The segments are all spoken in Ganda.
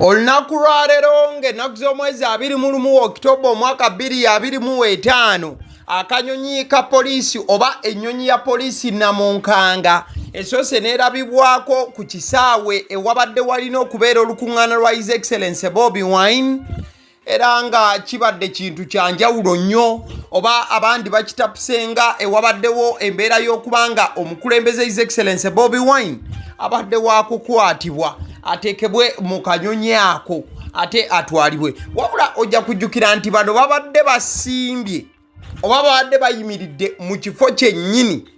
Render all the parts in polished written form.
Olunaku lwa leero ng'ennaku z'omwezi 21 Oktoba omwaka 2025 akanyonyi ka poliisi oba ennyonyi ya poliisi Namunkanga esoose neerabibwako ku kisaawe ewabadde walina okubeera olukuŋŋaana lwa His Excellency Bobi Wine era nga kibadde kintu kya njawulo nnyo oba abandi bakitapusenga ewabaddewo embeera y'okubanga omukulembeze His Excellency Bobi Wine abadde waakukwatibwa atekebwe mu kanyonyi ako ate atwalibwe wabula ojja kujjukira nti bano babadde basimbye oba babadde bayimiridde mu kifo kyennyini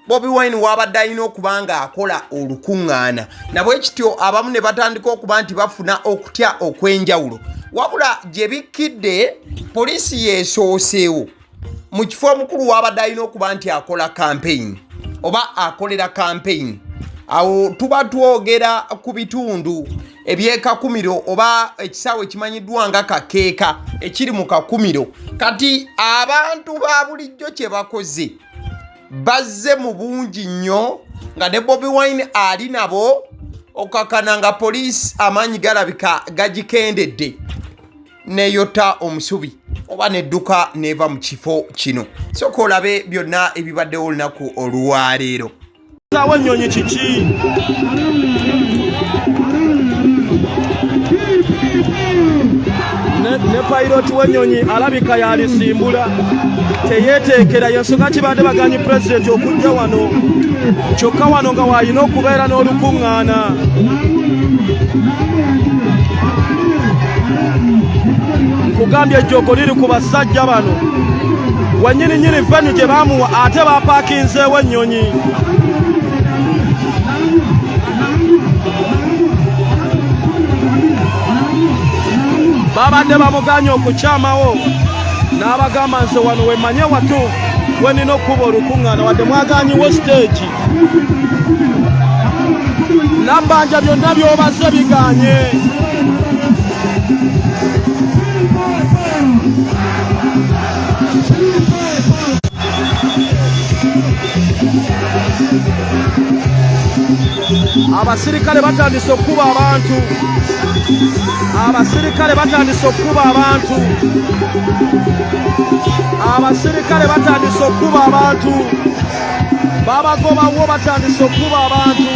Bobi Wine wabadde alina okuba nga akola olukuŋŋaana nabwe kityo abamu ne batandika okuba nti bafuna okutya okw'enjawulo wabula gye bikkidde poliisi yeesooseewo mu kifo omukulu wabadde alina okuba nti akola campaign oba akolera campaign awo tuba twogera ku bitundu eby'e Kakumiro oba ekisaawe ekimanyiddwa nga Kakeeka ekiri mu Kakumiro kati abantu ba bulijjo kye bakoze bazze mu bungi nnyo nga ne Bobi Wine ali nabo okakana nga poliisi amaanyi galabika gagikendedde neyota omusubi oba nedduka neva mu kifo kino soka olabe byonna ebibaddewo olunaku olwaleero. Ennyonyi kiki ne pilot w'ennyonyi alabika yalisimbula teyeeteekera yensonga kibadde baganye pulezidenti okujja wano kyokka wano nga waalina okubeera n'olukuŋŋaana nkugambye ejjoogo liri ku basajja bano wennyininyini venue gye baamuwa ate baapaakinzeewo ennyonyi babadde bamuganya okukyamawo n'abagamba nze wano wemmanye watuufu we nina okuba olukuŋŋaana wadde mwaganyiwo siteegi Nabbanja byonna by'obaze biganye abasirikale batandise okukuba abantu abasirikale batandise okukuba abantu abasirikale batandise okukuba abantu babagobawo batandise okukuba abantu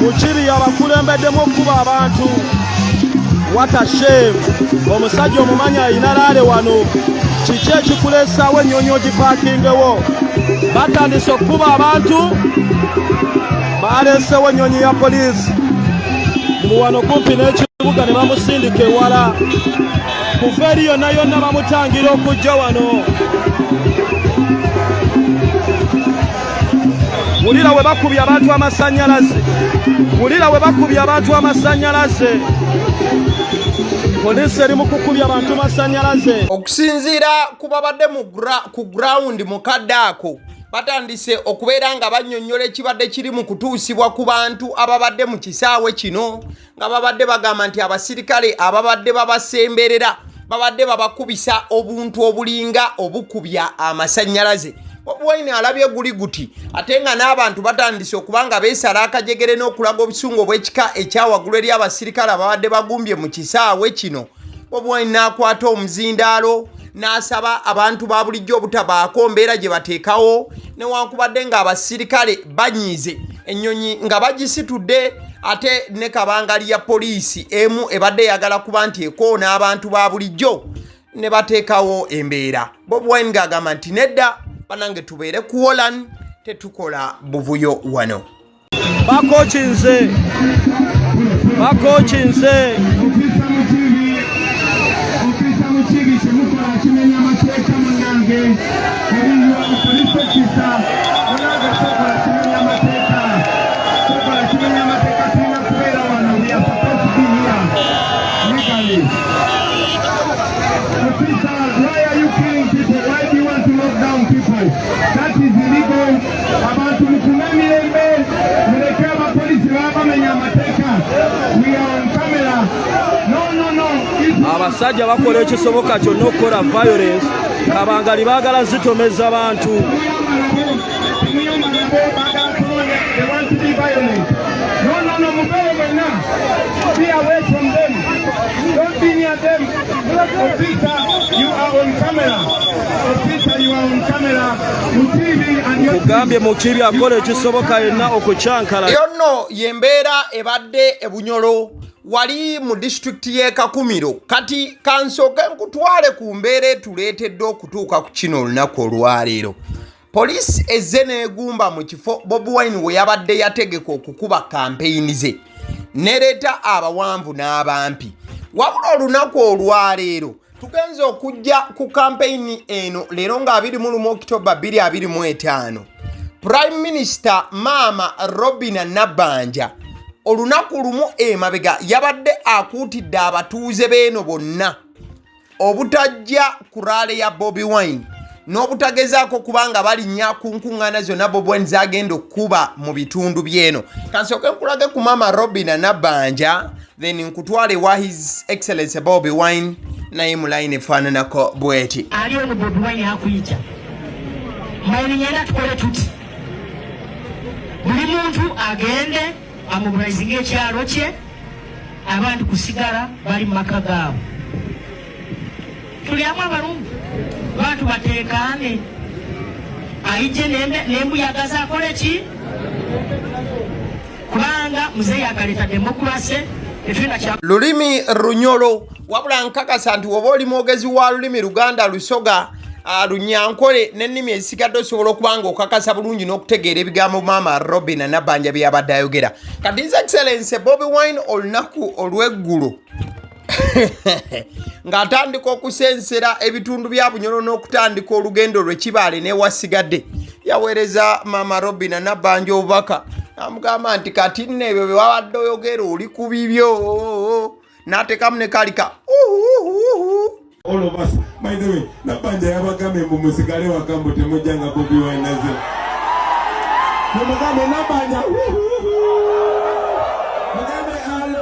mukiri abakulembeddemu okukuba abantu what a shame omusajja omumanyi ayina laale wano kiki ekikuleesaawo ennyonyi ogipaakingewo batandise okukuba abantu baleesewo ennyonyi ya poliisi mbu wano kumpi n'ekibuga ne bamusindika ewala kuva eri yonna yonna bamutangira okujja wano wulira we bakubye abantu amasannyalaze wulira we bakubye abantu amasannyalaze poliisi eri mu kukubya abantu masannyalaze okusinziira ku babadde ku ground mu kadde ako batandise okubeera nga bannyonnyola ekibadde kiri mu kutuusibwa ku bantu ababadde mu kisaawe kino nga babadde bagamba nti abasirikale ababadde babasemberera babadde babakubisa obuntu obulinga obukubya amasannyalaze Bobi Wine alabye guli guti ate nga n'abantu batandise okuba nga beesala akajegere n'okulaga obusungu obw'ekika ekyawaggulu eri abasirikale ababadde bagumbye mu kisaawe kino Bobi Wine n'akwata omuzindaalo n'asaba abantu ba bulijjo obutabaako mbeera gye bateekawo newankubadde nga abasirikale banyiize ennyonyi nga bagisitudde ate ne kabangali ya poliisi emu ebadde eyagala kuba nti ekoona abantu ba bulijjo ne bateekawo embeera Bobi Wine ng'agamba nti nedda banange tubeere ku Holland tetukola buvuyo wano bakokinze That is illegal. Abantu mu Namirembe muleke abapoliisi babamenya amateeka. We are on camera. No. Abasajja bakola ekisoboka kyonna okukola violence kabangali baagala zitomeza abantu. They want to be violent. No. no, move now. Be away from them. Don't be near them. Officer, you are on camera. Officer, you are on camera. Kugambye mukiri akole ekisoboka yenna okucankala. Yonno yembeera ebadde ebunyolo wali mu district ye Kakumiro. Kati kansooke nkutwale ku mbeera etuleetedde okutuuka ku kino olunaku olwaleero. Poliisi ezze n'egumba mu kifo Bobi Wine we yabadde yategeka okukuba kampeyini ze nereeta abawanvu n'abampi. Wabula olunaku olwaleero tugenze okujja ku kampeyini eno leero nga 21 October 2025. Prime Minister Maama Robina Nabbanja olunaku lumu emabega yabadde akuutidde abatuuze b'eno bonna obutajja ku rale ya Bobi Wine n'obutagezaako kubanga balinnya ku nkuŋŋaana zonna Bobi Wine zagenda okuba mu bitundu by'eno. Kansooke nkulage ku Maama Robina Nabbanja then nkutwale wa His Excellency Bobi Wine naye mulayini efaananako bweti. Ali ono Bobi Wine akuyita mayini nyenda tukole tuti buli muntu agende amobilizinga ekyalo kye abantu kusigala bali mu maka gaabo. Tuli amu abalungu bantu bateekaane ayijje nembuyagaza akole ki kubanga muzeeyi akaleta demokrasi etulina kya lulimi runyolo wabula nkakasa nti woba oli mwogezi wa lulimi Luganda Lusoga Lunyankole n'ennimi ezisigadde osobola okubanga okakasa bulungi n'okutegeera ebigambo Maama Robina Nabbanja bye yabadde ayogera. Kati His Excellency Bobi Wine olunaku olw'eggulo ng'atandika okusensera ebitundu bya Bunyolo n'okutandika olugendo lwe Kibaale n'ewasigadde yaweereza Maama Robina Nabbanja obubaka amugamba nti kati nno ebyo bye wabadde oyogera oli ku bibyo n'ateekamu ne kalika all of us. By the way, Nabbanja yabagambe mu musigale wakambo temujjanga Bobi Wine naze. Mugambe Nabbanja. Mugambe ale.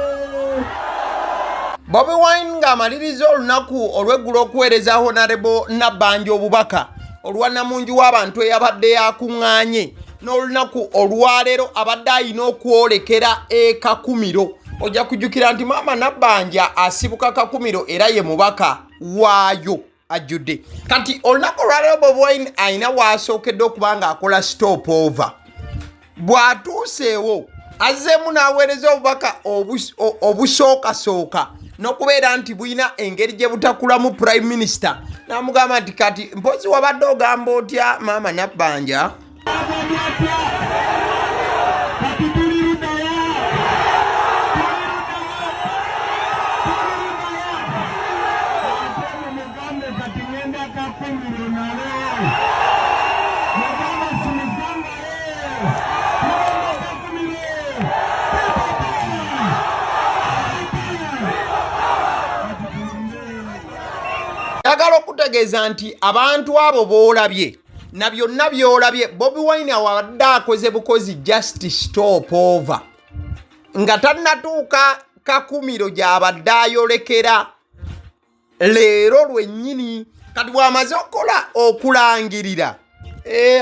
Bobi Wine ng'amaliriza olunaku olw'eggulo okuweereza Honorable Nabbanja obubaka olwanamungi w'abantu eyabadde yakuŋŋaanye n'olunaku olwaleero abadde ayina okwolekera e Kakumiro. Ojja kujjukira nti Maama Nabbanja asibuka Kakumiro era ye mubaka waayo ajjudde. Kati olunaku olwaleero Bobi Wine ayina waasookedde okubanga akola stop over. Bw'atuuseewo azzeemu n'aweereza obubaka obusookasooka n'okubeera nti bulina engeri gye butakulamu Prime Minister n'amugamba nti kati mpozi wabadde ogamba otya Maama Nabbanja? Yagala okutegeeza nti abantu abo boolabye na byonna byolabye Bobi Wine awadde akoze bukozi just stop over nga tannatuuka Kakumiro gy'abadde ayolekera leero lwennyini. Kati bw'amaze okukola okulangirira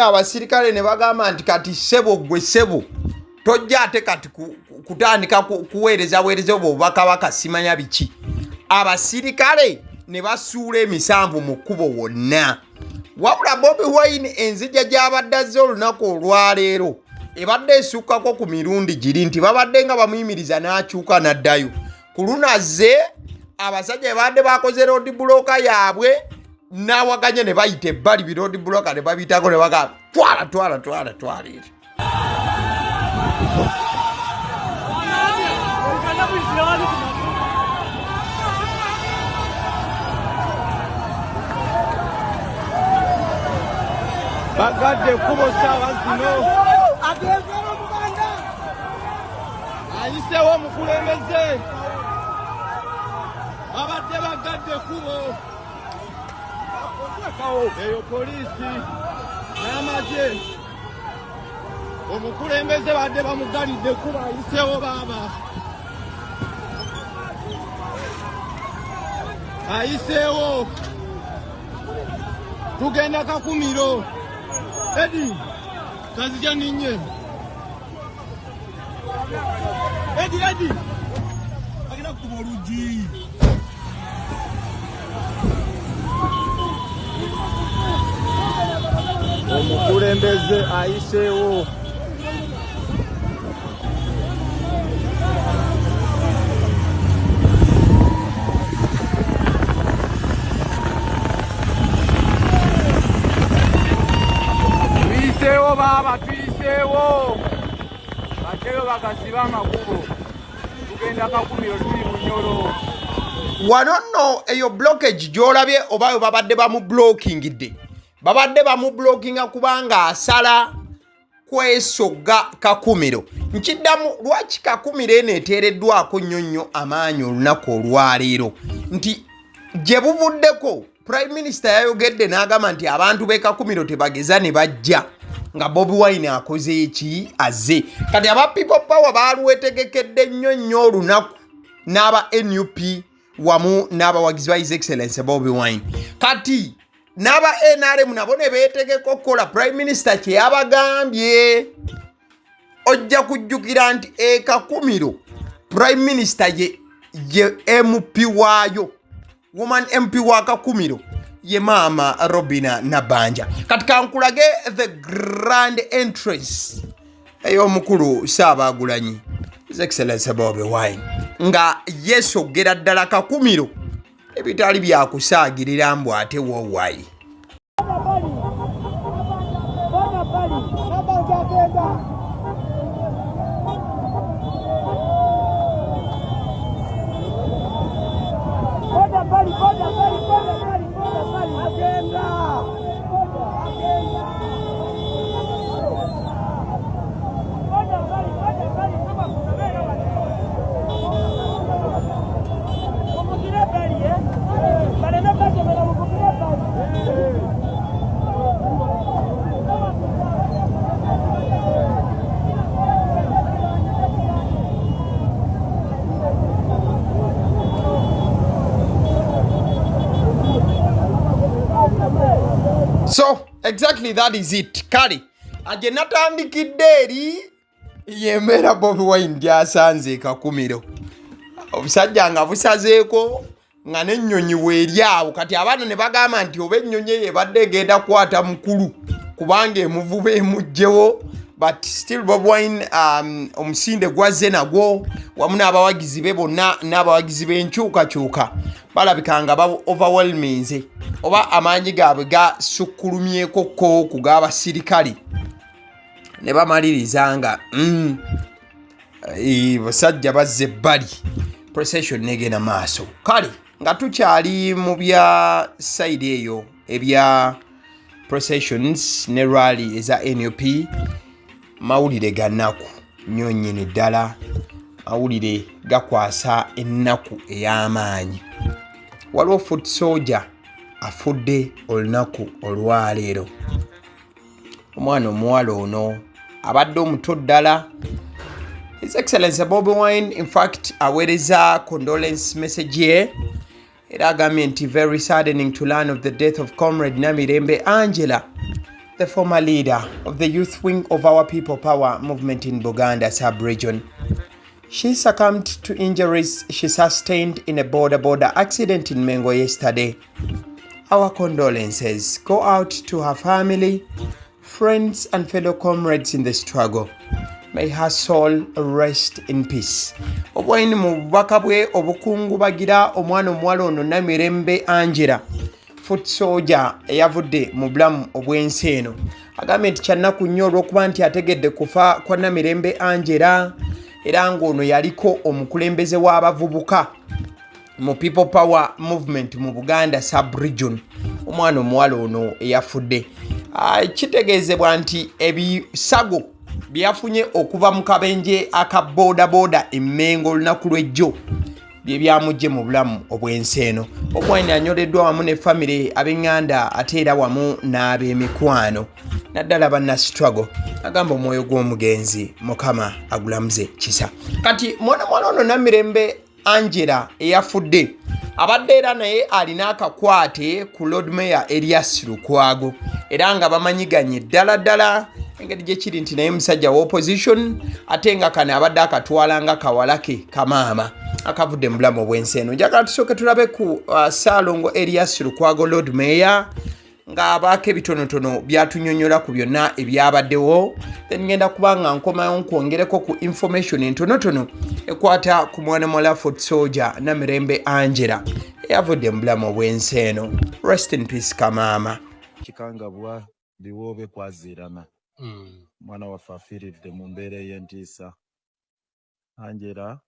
abasirikale ne bagamba nti kati ssebo gwe ssebo tojja ate kati kutandika kuweereza obubaka bakasimanya biki. Abasirikale ne basuula emisanvu mu kkubo wonna. Wabula Bobi Wine enzija gy'abadde azze olunaku olwaleero ebadde esukkako ku mirundi giri nti babadde nga bamuyimiriza n'akyuka n'addayo. Ku lunaze abasajja babadde bakoze road blocker yaabwe n'awaganya ne bayita ebbali bi road blocker ne babiyitako ne bagamba twala eri. Bagadde kubo saawa zino ayiseewo omukulembeze babadde bagadde kubo eyo poliisi n'amagye omukulembeze badde bamugalidde kubo ayiseewo baaba ayiseewo tugenda Kakumiro Edi, kazi ninye. Edi. Agina kuba olugi. Omukulembeze ayiseewo. Tuyiseewo baba, tuyiseewo. Bateyo bagasiba amakubo. Tugenda Kakumiro tuli Bunyoro. Wano nno eyo blockage gy'olabye oba babadde bamublokingidde. Babadde bamublockinga kubanga asala kwesogga Kakumiro. Nkiddamu lwaki Kakumiro eno eteereddwako nnyo amaanyi olunaku olwaleero nti gye buvuddeko Prime Minister yayogedde n'agamba nti abantu b'e Kakumiro tebageza ne bajja nga Bobi Wine akoze eki azze. Kati aba People Power baalwetegekedde nnyo olunaku n'aba NUP wamu n'abawagizi ba His Excellency Bobi Wine. Kati n'aba NRM nabo ne beetegeka okukola Prime Minister kye yabagambye. Ojja kujjukira nti Kakumiro Prime Minister ye MP waayo, woman MP wa Kakumiro ye Mama Robina Nabbanja. Kati kankulage the grand entrance ey'omukulu Ssaabaagulanyi His Excellency Bobi Wine nga yesogera ddala Kakumiro ebitali byakusaagirira mbu ate woowaayi. So exactly that is it. Kali aje natandikidde eri yemera Bobi Wine gyasanze Kakumiro. Obusajja nga busazeeko nga n'ennyonyi weeryawo. Kati abaana ne bagamba nti oba ennyonyi ebadde egenda kwata mukulu kubanga emuvuba emugjewo, but still Bobi Wine omusinde gwazze nagwo wamu n'abawagizi be bonna n'abawagizi b'enkyukakyuka balabika nga overwhelminze oba amaanyi gaabwe gasukkulumyeko ku g'abasirikale ne bamaliriza nga basajja bazze ebbali procession negenda maaso. Kale nga tukyali mu bya side eyo ebya processions ne rally eza NUP, mawulire gannaku nnyo nnyini ddala, mawulire gakwasa ennaku ey'amaanyi. Waliwo foot soldier afudde olunaku olwaleero. Omwana omuwala ono abadde omuto ddala. His Excellency Bobi Wine in fact aweereza condolence message ye era agambye nti very saddening to learn of the death of Comrade Namirembe Angella, the former leader of the youth wing of our People Power movement in Buganda sub-region. She succumbed to injuries she sustained in a border accident in Mengo yesterday. Our condolences go out to her family, friends and fellow comrades in the struggle. May her soul rest in peace. Obwine mu bubaka bwe obukungubagira omwana omuwala ono Namirembe Angella, foot soldier eyavudde mu bulamu obw'ensi eno, agambye nti kyannaku nnyo olw'okuba nti ategedde kufa kwa Namirembe Angella era ng'ono yaliko omukulembeze w'abavubuka mu People Power movement mu Buganda sub-region. Omwana omuwala ono eyafudde. Kitegeezebwa nti ebisago byafunye okuva mu kabenje aka boda Emmengo olunaku lw'ejjo bye byamugye mu bulamu obw'ensi eno. Omwana anyoleddwa wamu ne famire ab'enganda ate era wamu n'ab'emikwano naddala banna struggle. Agamba omwoyo gw'omugenzi Mukama agulamuze kisa. Kati mwana ono Namirembe Angella eyafudde abadde era naye alina akakwate ku Lord Mayor Elias Lukwago era nga bamanyiganye ddala engeri gye kiri nti naye musajja wa opposition ate nga kano abadde akatwala nga kawalake kamaama akavudde mu bulamu obw'ensi eno. Njagala tusooke tulabe ku Ssaalongo Erias Lukwago Lord Mayor ng'abaako ebitonotono byatunyonyola ku byonna ebyabaddewo. Then ngenda kubanga nkomayo nkwongereko ku information entonotono ekwata ku mwana muwala Foot Soldier Namirembe Angella eyavudde mu bulamu obw'ensi eno. Rest in peace kamaama. Kikangabwa biwoobe kwaziirana. Mwana waffe afiiridde mu mbeera ey'entiisa. Angella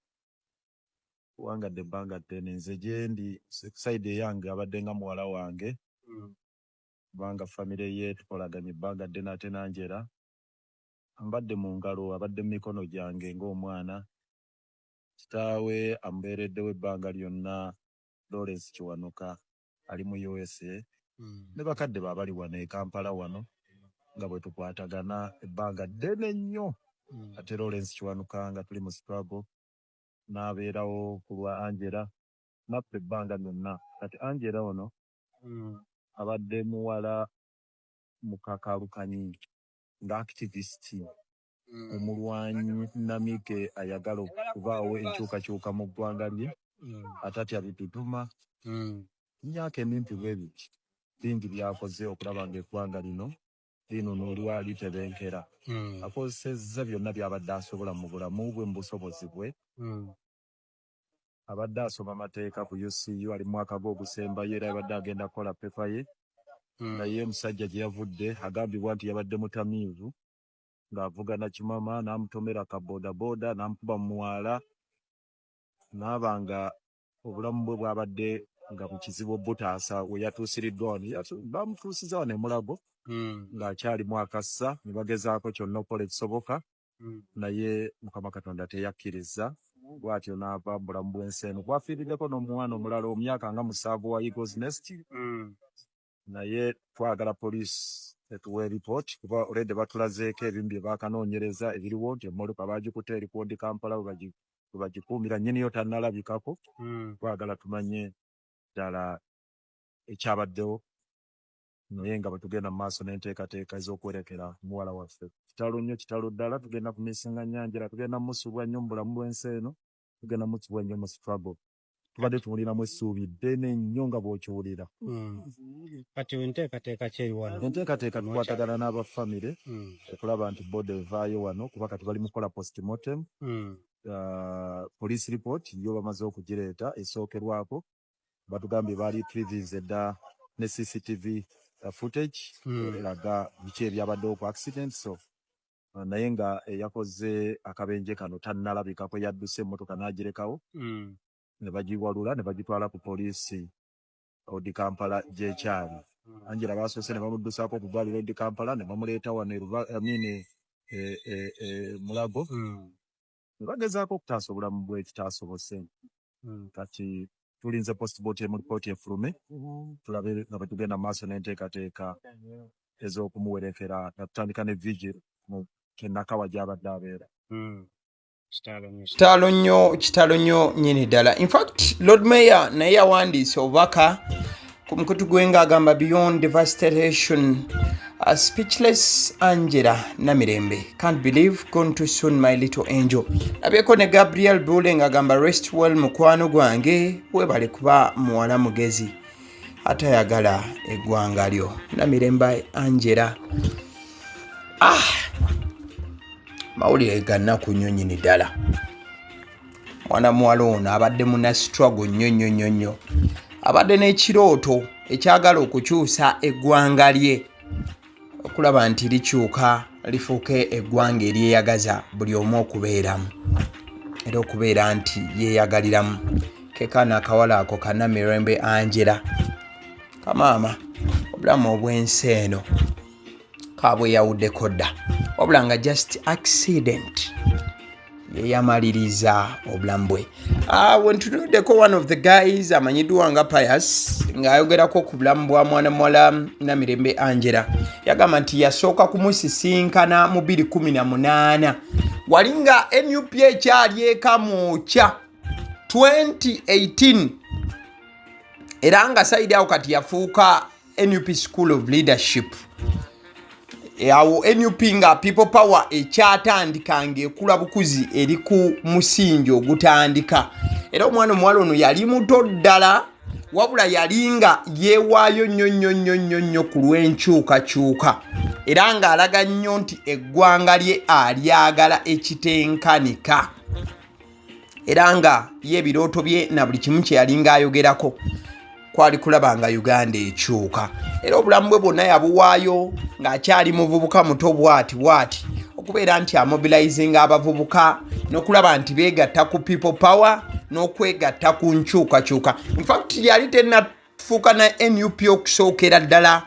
wangadde ebbanga ddene nze gye ndi side eyange abadde nga muwala wange. Kubanga famire ye tukolaganye ebbanga ddene ate n'Angella mbadde mu ngalo abadde mu mikono gyange ng'omwana. Kitaawe amubeereddewo ebbanga lyonna Lawrence Kiwanuka ali mu USA ne bakadde baabali wano e Kampala wano nga bwe tukwatagana ebbanga ddene nnyo. Ate Lawrence Kiwanuka nga tuli mu struggle n'abeerawo ku lwa Angella naffe ebbanga lyonna. Kati Angella ono abadde muwala mukakalukanyi nga activist omulwanyi namike ayagala okubaawo enkyukakyuka mu ggwanga lye atatya bitutuma. Myaka emimpi bwe biti bingi byakoze okulaba nga eggwanga lino linunuulwa litebenkera. Akozesezza byonna byabadde asobola mu bulamu bwe mu busobozi bwe. Abadde asoma amateeka ku UCU ali mu mwaka gwe ogusembayo era abadde agenda kukola pepa ye. Naye musajja gye yavudde agambibwa nti yabadde mutamiivu ng'avuga na kimama n'amutomera ka bodaboda n'amukuba mu mwala n'aba nga obulamu bwe bwabadde nga mu kizibu butaasa we yatuusiriddwa wano. Bamutuusiza wano e Mulago ng'akyalimu akassa ne bagezaako kyonna okukola ekisoboka naye Mukama Katonda teyakkiriza. Bw'atyo n'ava mu bulamu bw'ensi eno. Bwafiiriddeko n'omwana omulala omyaka nga musaavu wa Eagles Nest. Naye twagala poliisi etuwa eripooti kuba olwedde batulazeeko ebimu bye baakanoonyereza ebiriwo nti emmotoka baagikutte eri ku Kampala bwe bagikuumira nnyiniyo tannalabikako. Twagala tumanye ddala ekyabaddewo naye nga bwe tugenda mu maaso n'enteekateeka ez'okwerekera muwala waffe. Kitalo nnyo, kitalo ddala. Tugenda kumiisinganya Angella, tugenda musubwa nnyo mu bulamu bw'ensi eno, tugenda musubwa nnyo mu struggle. Tubadde tuwuliramu essuubi ddene nnyo nga bw'okiwulira. Kati enteekateeka kyeri wano? Enteekateeka tukwatagana n'abafamire okulaba nti bode evaayo wano kuba kati bali mu kukola postmortem. Police report yo bamaze okugireeta esookerwako. Batugambye baali retrieve dda ne CCTV footage eraga biki ebyabaddewo ku accident. So naye nga eyakoze akabenje kano tannalabikako, yadduse emmotoka n'agirekawo ne bagiwalula ne bagitwala ku poliisi odi Kampala gy'ekyali. Angella baasoose ne bamuddusaako ku ddwaliro odi Kampala ne bamuleeta wano Mulago ne bagezaako okutaasa obulamu bwe kitaasobose. Kati tulinze postmortem report efulume tulabe nga bwe tugenda mu maaso n'enteekateeka ez'okumuwerekera nga tutandika ne vigil mu Kennakawa gy'abadde abeera. Kitalo nnyo nnyini ddala. In fact Lord Mayor naye yawandiise obubaka ku mukutu gwe ng'agamba beyond devastation speechless Angella Namirembe can't believe gone too soon my little angel. Abyeko ne Gabriel Bule ng'agamba rest well mukwano gwange weebale kuba muwala mugezi atayagala eggwanga lyo. Namirembe Angella mawulire gannaku nnyo nnyini ddala. Mwana muwala ono abadde muna struggle nnyo. Abadde n'ekirooto ekyagala okukyusa eggwanga lye okulaba nti likyuka lifuuke eggwanga eryeyagaza buli omu okubeeramu era okubeera nti yeeyagaliramu. Kekana akawala ako ka Namirembe Angella kamaama obulamu obw'ensi eno kabweyawuddeko dda wabula nga just accident yeyamaliriza obulamu bwe. Wentunuddeko one of the guys amanyiddwa nga Pius ng'ayogerako ku bulamu bwa mwana muwala Namirembe Angella. Yagamba nti yasooka kumusisinkana mu 2018 wali nga NUP ekyali eka mwokya 2018 era nga saidi awo kati yafuuka NUP School of Leadership. awo NUP nga people power ekyatandika ng'ekula bukuzi eri ku musingi ogutandika era omwana omuwala ono yali muto ddala wabula yalinga yeewaayo nnyo ku lw'enkyukakyuka era ng'alaga nnyo nti eggwanga lye alyagala ekitenkanika era nga ye ebirooto bye na buli kimu kye yalinga ayogerako kwali kulaba nga Uganda ekyuka era obulamu bwe bwonna yabuwaayo ng'akyali muvubuka muto bwati okubeera nti amobilizinga abavubuka n'okulaba nti beegatta ku people power n'okwegatta ku nkyukakyuka. In fact yali tennafuuka na NUP okusookera ddala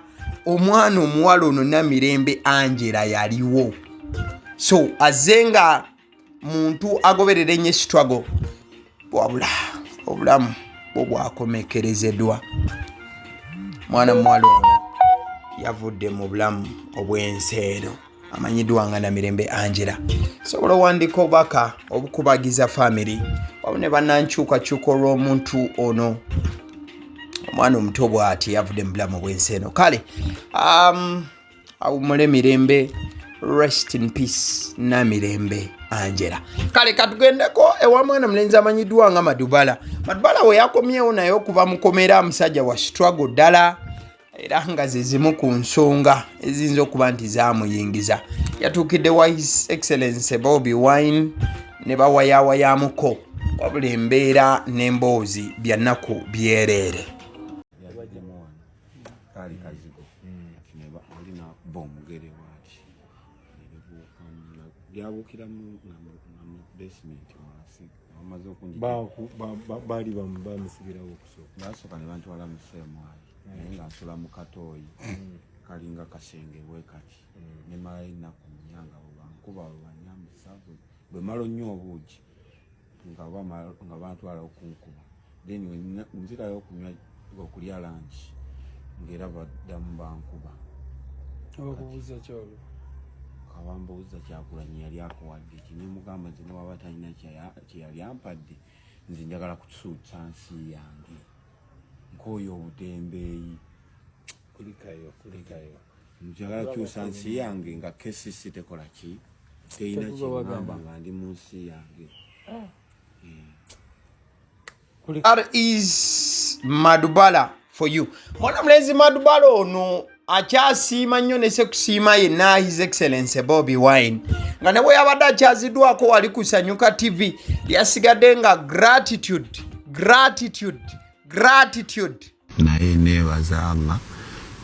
omwana omuwala ono Namirembe Angella yaliwo, so azze nga muntu agoberera ennyo struggle wabula obulamu bwo bwakomekerezeddwa. Mwana muwala ono yavudde mu bulamu obw'ensi eno amanyiddwa nga Namirembe Angella. Sobola owandiika obubaka obukubagiza family wabune bannankyukakyuka olw'omuntu ono omwana omuto bw'ati yavudde mu bulamu obw'ensi eno. Kale awumule mirembe, rest in peace Namirembe Angella. Kale katugendeko ewa mwana mulenzi amanyiddwa nga Madubala we yakomyewo naye okuva mukomera musajja wa struggle ddala era nga ze zimu ku nsonga eziyinza okuba nti zaamuyingiza. Yatuukidde wa His Excellency Bobi Wine ne bawayawayamuko wabula embeera n'emboozi bya nnaku byereere. Bali bamusigirawo okusooka basooka ne bantwala mu seemwayi naye nga nsula mu katooyi kalinga kasenge bwe kati ne malayo ennaku munyanga bwebankuba bwebanyambusa bwe malo nnyo obuugi nga bantwala okunkuba then nzirayo okulya langi ng'era baddamu bankuba abakubuuza kyolo kabambuuza Kyagulanyi yali akuwadde ki ne mugamba nti newaba talina kye yali ampadde nze njagala kusuutsa nsi yange nk'oyo obutembeeyi kulikayo njagala kukyusa nsi yange nga KCC tekola ki teyina kyegamba nga ndi mu nsi yange. That is Madubala for you. Mwana mulenzi Madubala ono akyasiima nnyo ne sekusiima yenna His Excellency Bobi Wine nga ne bwe yabadde akyaziddwako wali kusanyuka TV yasigadde nga gratitude. Naye neebaza Allah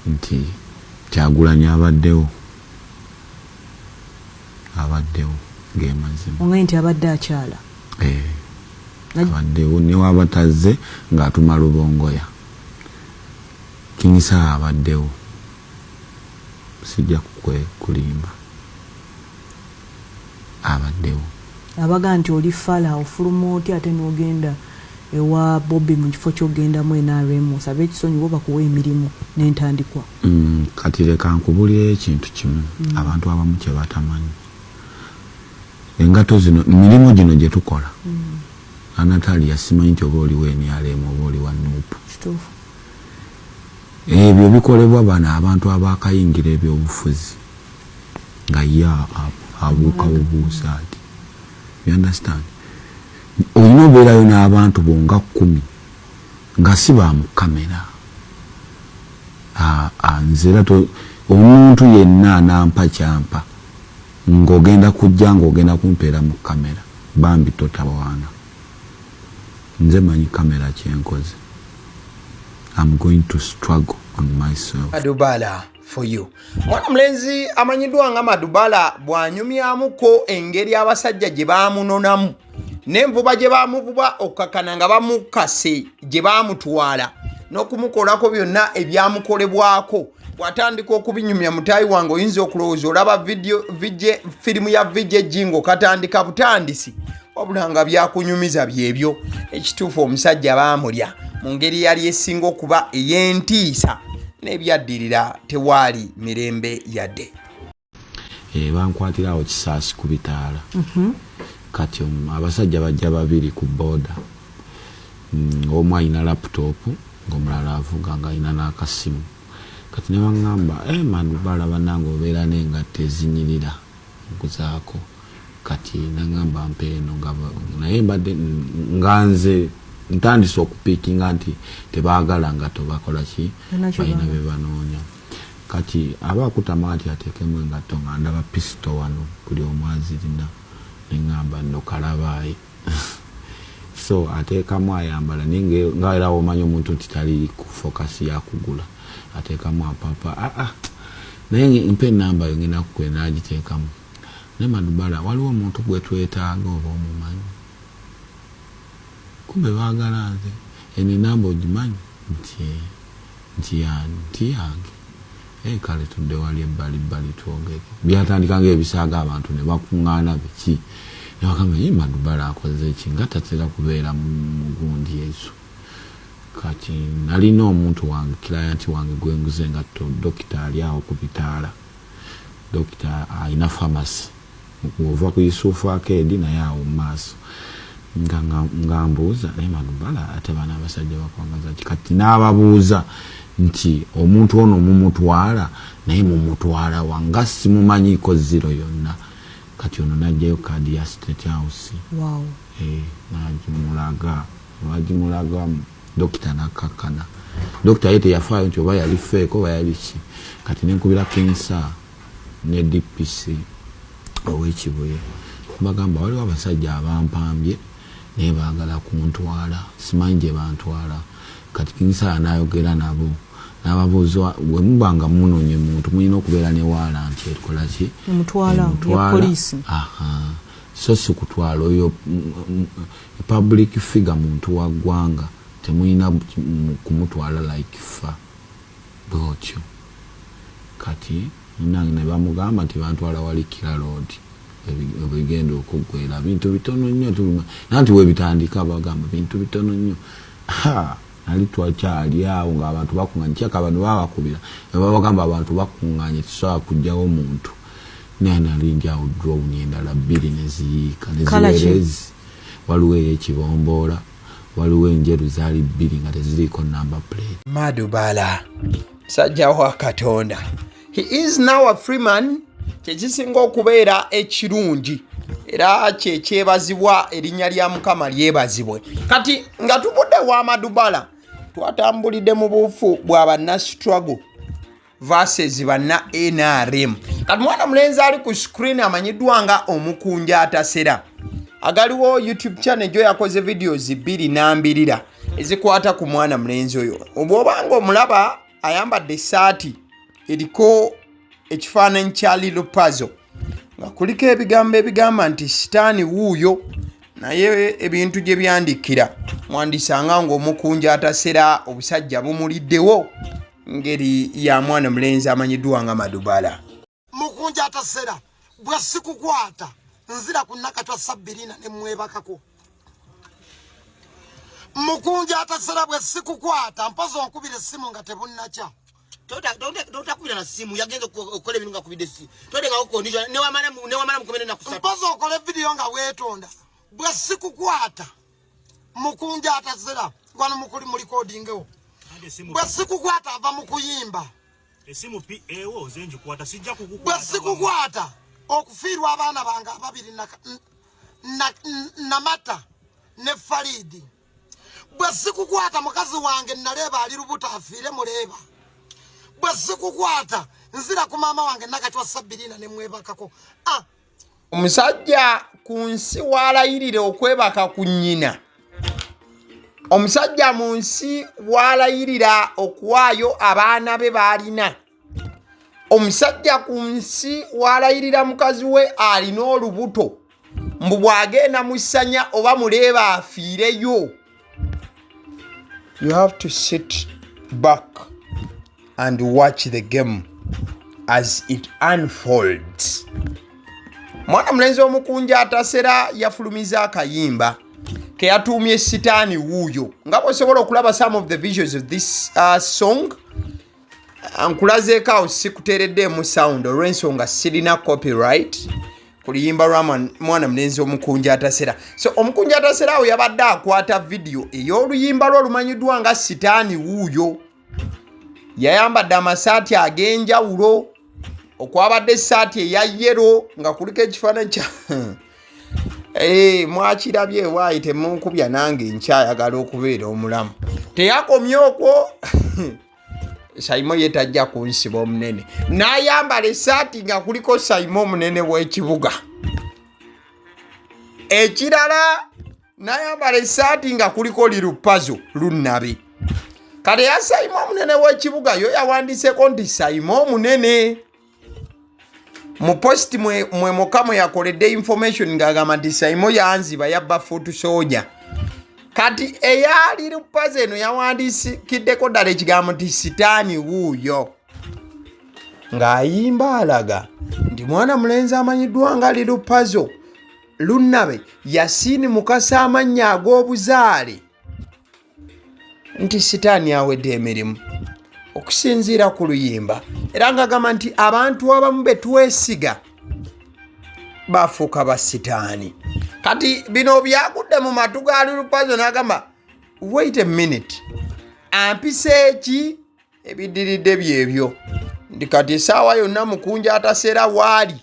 nti Kyagulanyi abaddewo ng'emazima onge nti abadde akyala abaddewo newaba tazze ng'atuma lubongoya kinyisa abaddewo sijja kulimba abaddewo abaga nti oli fala ofuluma oti ate n'ogenda ewa Bobi mu kifo ky'ogendamu NRM osabe ekisonyiwo bakuwa emirimu n'entandikwa. Kati leka nkubulira ekintu kimu abantu abamu kye batamanyi engato zino emirimu gino gye tukola Anatalia simanyi nti oba oliwo NRM oba oli wa NUP ebyo bikolebwa bano abantu abakayingira ebyobufuzi nga ye abuuka obuusa ati you understand olina obeerayo n'abantu bonga 10 nga si ba mu kamera nzera omuntu yenna anampa kyampa ng'ogenda kujja ng'ogenda kumpeera mu kamera bambi totawaana nze manyi kamera kyenkoze. I'm going to struggle on myself. Madubala for you. Mwana mulenzi amanyiddwa nga Madubala bwanyumyamuko engeri abasajja gye baamunonamu n'envuba gye baamuvuba okukakana nga bamukase gye baamutwala n'okumukolako byonna ebyamukolebwako bw'atandika okubinyumya mutaayi wange oyinza okulowooza olaba firimu ya vijje jingo katandika butandisi wabula nga byakunyumiza byebyo ekituufu omusajja baamulya mu ngeri yali esinga okuba ey'entiisa n'ebyaddirira tewaali mirembe yadde. Bankwatirawo kisaasi ku bitaala kati abasajja bajja 2 ku booda omu alina laptop ng'omulala avuga nga alina n'akasimu kati ne bangamba Mandubala banange obeera n'engatte ezinyirira nkuzaako kati nangamba mpeeno naye mbadde nga nze ntandise okupiikinga nti tebaagala ngato bakola ki balina be banoonya kati aba akutama nti ateekemu engatto nga ndaba pisito wano buli omu azirina neŋŋamba nno kalabaayi so ateekamu ayambala naye nga era omanyi omuntu nti tali ku fokasi yakugula ateekamu apapa naye mpa enamba yo ngenda kukwe naagiteekamu ne Mandubala waliwo omuntu gwe twetaaga oba omumanyi kumbe baagala nze eno enamba ogimanyi nti yange kale tudde wali ebbalibbali twogere byatandika ngaebisaaga abantu ne bakuŋŋaana biki ne bagamba Mandubala akoze eki nga tatera kubeera mu gundi ezo kati nalina omuntu wange kilayanti wange gwenguze ngatto dokita ali awo ku bitaala dokita alina famasi ova ku Yusufu Akedi naye awo mu maaso nga mbuuza Mandubala ate bana abasajja bakwangaza kati n'ababuuza nti omuntu ono mumutwala naye mumutwala wanga simumanyiiko ziro yonna kati ono najjayo kaadi ya State House nagimulaga dokita nakakkana dokita ye teyafaayo nti oba yali feeko oba yali ki kati nenkubira Kinsa ne DPC ow'Ekibuye bagamba waliwo abasajja abampambye naye baagala kuntwala simanyi gye bantwala kati Kinsa n'ayogera nabo n'ababuuza bwe mubanga munonye muntu mulina okubeera ne waalanti erikola ki emutwala ya poliisi so si kutwala oyo public figure muntu wa ggwanga temulina kumutwala like fa bwotyo kati nange ne bamugamba nti bantwala wali Kira Road ebigenda okuggwera bintu bitono nnyo nanti webitandika bagamba bintu bitono nnyo nali twakyali awo ng'abantu bakuŋŋaanye kyaka bano babakubira babagamba abantu bakuŋŋaanye tusobola kujjawo omuntu naye nalinjawo drone endala 2 neziyiika neziwerezi waliwo ey'ekibomboola waliwo enjeru zaali 2 nga teziriiko number plate. Mandubala sajja wa Katonda, he is now a free man, kyekisinga okubeera ekirungi era kyekyebazibwa erinnya lya Mukama lyebazibwe. Kati nga tubudde wa Mandubala twatambulidde mu buufu bwa banna struggle versus banna NRM. Kati mwana mulenzi ali ku screen amanyiddwa nga Omukunja Atasera. Agaliwo YouTube channel gyo yakoze videos 2 ezikwata ku mwana mulenzi oyo. Obwobanga omulaba ayambadde essaati eriko ekifaananyi kya Lil Pazo nga kuliko ebigambo ebigamba nti sitaani wuuyo, naye ebintu gye byandikira mwandisanga ng'Omukunja Atasera obusajja bumuliddewo ngeri ya mwana mulenzi amanyiddwa nga Mandubala. Mukunja Atasera bwe sikukwata nzira ku nakatwa 2 ne mwebakako. Mukunja Atasera bwe sikukwata mpazo nkubire simu nga tebunnacha. Tota kubira na simu yagenze okole bintu nga kubide si. Tode nga okondisha ne wamala mukomene na kusatu. Mpazo okole video nga wetonda. Bwe sikukwata Mukunja Atasera kwano mukuli mu recording ewo. Bwe sikukwata ava mu kuyimba. Esimu PAO zenji kwata sijja kukukwata. Bwe sikukwata okufiirwa abaana bange 2 Namata ne Faridi. Bwe sikukwata mukazi wange naleba ali lubuta afiire muleba. Bwe sikukwata nzira ku maama wange nakatwa 2 ne mwebakako. Omusajja ku nsi waalayirira okwebaka ku nnyina. Omusajja mu nsi waalayirira okuwaayo abaana be baalina. Omusajja ku nsi waalayirira mukazi we alina olubuto mbu bw'agenda mu ssanya oba muleeba afiireyo. You have to sit back and watch the game as it unfolds. Mwana mulenzi Omukunja Atasera yafulumiza akayimba ke yatuumye sitaani wuuyo. Nga bw'osobola okulaba some of the visuals of this song, nkulazeeko awo sikuteereddemu sound olw'ensonga sirina copyright ku luyimba lwa mwana mulenzi Omukunja Atasera. So Omukunja Atasera awo yabadde akwata video ey'oluyimba lwe olumanyiddwa nga sitaani wuuyo. yayambadde amasaati ag'enjawulo okwabadde essaati eya yero nga kuliko ekifaananyi kya mwakirabye waayi temunkubya nange nkyayagala okubeera omulamu teyakomye okwo Saimo yetajja kunsiba omunene n'ayambala essaati nga kuliko Saimo omunene w'ekibuga ekirala n'ayambala essaati nga kuliko Lil Pazo lunnabe kale ya Saimo omunene w'ekibuga yo yawandiiseko nti Saimo omunene mu posti mwe Mukama yakoledde information ng'agamba nti Saimo yanziba yabba foot soja kati eya Lil Pazo eno yawandiikiddeko ddala ekigambo nti sitaani wuuyo ng'ayimba alaga nti mwana mulenzi amanyiddwa nga Lil Pazo lunnabe Yasini mukasa amannya ag'obuzaale nti sitaani awedde emirimu okusinziira ku luyimba era ng'agamba nti abantu abamu betwesiga bafuuka ba sitaani kati bino byagudde mu matu ga Lil Pazo n'agamba wait a minute ampise eki ebidiridde byebyo ndi kati essaawa yonna Mukunja ataseera waali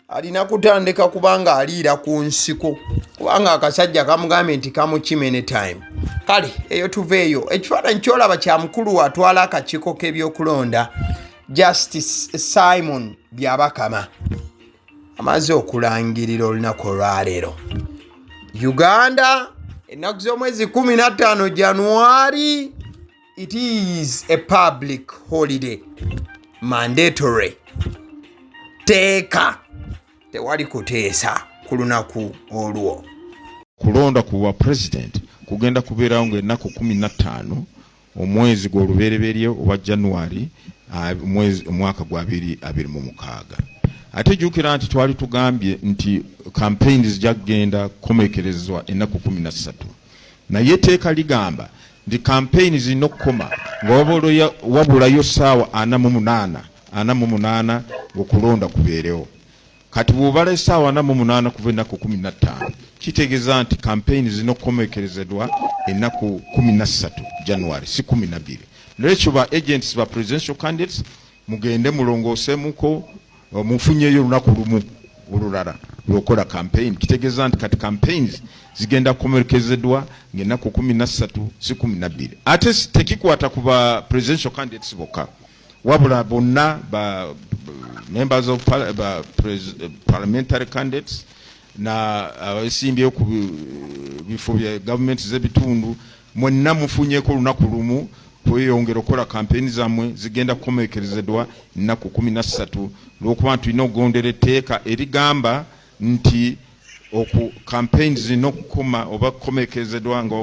alina kutandika kubanga aliira ku nsiko kubanga akasajja kamugambye nti kamukimene time kale eyo tuveeyo ekifaananyi kyolaba kya mukulu atwala akakiiko k'ebyokulonda Justice Simon Byabakama amaze okulangirira olunaku olwaleero Uganda ennaku z'omwezi 15 January it is a public holiday mandatory teeka tewali kuteesa ku lunaku olwo kulonda ku bwa president kugenda kubeerawo ng'ennaku 15 omwezi gw'olubereberye oba January omwaka gwa 2026 ate jjukira nti twali tugambye nti campaign zijja kugenda kukomekerezebwa ennaku 13 naye etteeka ligamba nti campaign zirina okukoma nga wabulayo ssaawa 48 ng'okulonda kubeerewo kati bw'obala essaawa 48 kuva ennaku 15 kitegeeza nti campaign zirina okukomekerezebwa ennaku 13 January si 12 n'ekyo ba agents ba presidential candidates mugende mulongoosemuko mufunyeyo olunaku lumu olulala lw'okola campaign kitegeeza nti kati campaigns zigenda kukomekerezebwa ng'ennaku 13 si 12 ate tekikwata ku ba presidential candidates bokka wabula bonna ba members of parliamentary candidates na abasimbyeyo ku bifo bya government z'ebitundu mwenna mufunyeko olunaku lumu kweyongera okukola campaign zammwe zigenda kukomekerezebwa ennaku 13 lw'okuba tulina okugondera etteeka erigamba nti campaign zirina okukoma oba kukomekerezebwa nga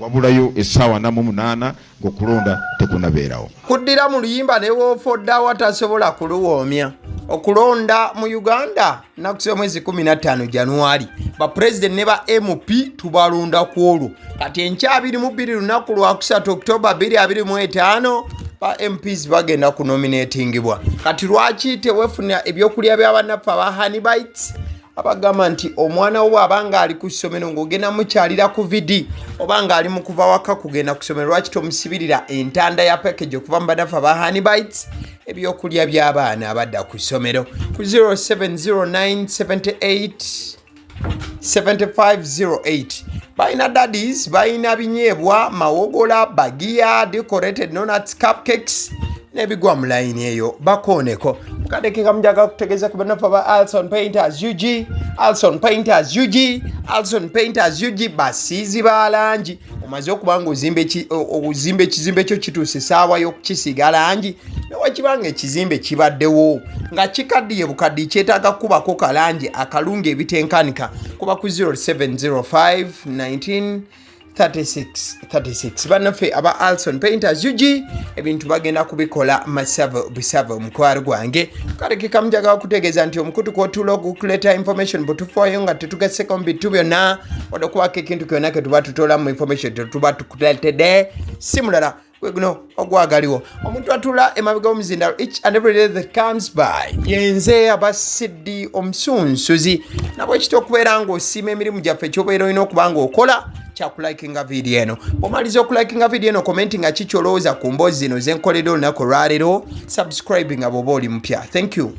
wabulayo essaawa 48 ng'okulonda tekunabeerawo kuddira mu luyimba ne woofodda watasobola kuluwoomya okulonda mu Uganda nnaku z'omwezi 15 January ba president ne ba MP tubalonda ku olwo kati enkya 22 lunaku lwa 3 October 2025 ba MPs bagenda kunominatingibwa kati lwaki tewefuna ebyokulya by'abannaffe aba honey bites abagamba nti omwana wo abanga ali ku ssomero ng'ogenda mukyalira ku vidi obanga ali mu kuva waka kugenda ku ssomero lwaki tomusibirira entanda ya package okuva mu bannaffe aba honey bites ebyokulya by'abaana abadda ku ssomero ku 0709787508 balina daddies balina binyeebwa mawogola bagiya decorated donuts cupcakes nebigwa mu layini eyo bakooneko kadeke kamujaga kutegeeza ku bannaffe aba Alson Painters UG Alson Painters UG Alson Painters UG basiizi ba langi omaze okuba nga ozimba ekizimbe kyo kituuse essaawa y'okukisiiga langi newakibanga ekizimbe kibaddewo nga kikaddiye bukaddi kyetaaga kubako kalangi akalungi ebitenkanika kuba ku 0705193636 bannaffe aba Alson Painters UG ebintu bagenda kubikola bisava omukwaro gwange kaleke kamujaga kutegeeza nti omukutu kw'otuula okukuleta information butufaayo nga tetugaseko mu bintu byonna wadde okubako ekintu kyonna ke tuba tutoolamu information tetuba tukuletedde si mulala guno ogwagaliwo omuntu atula emabega omuzindalo each and every day that comes by yenze abasiddi omusunsuzi nabwe ekita okubeera ng'osiima emirimu gyaffe ekyobeera olina okuba ng'okola kyakulayikinga vidiyo eno. Bw'omaliza okulayikinga vidiyo eno komenti nga kikyolowooza ku mboozi zino zenkoledde olunaku olwaleero, subscribe nga bw'oba oli mupya. Thank you.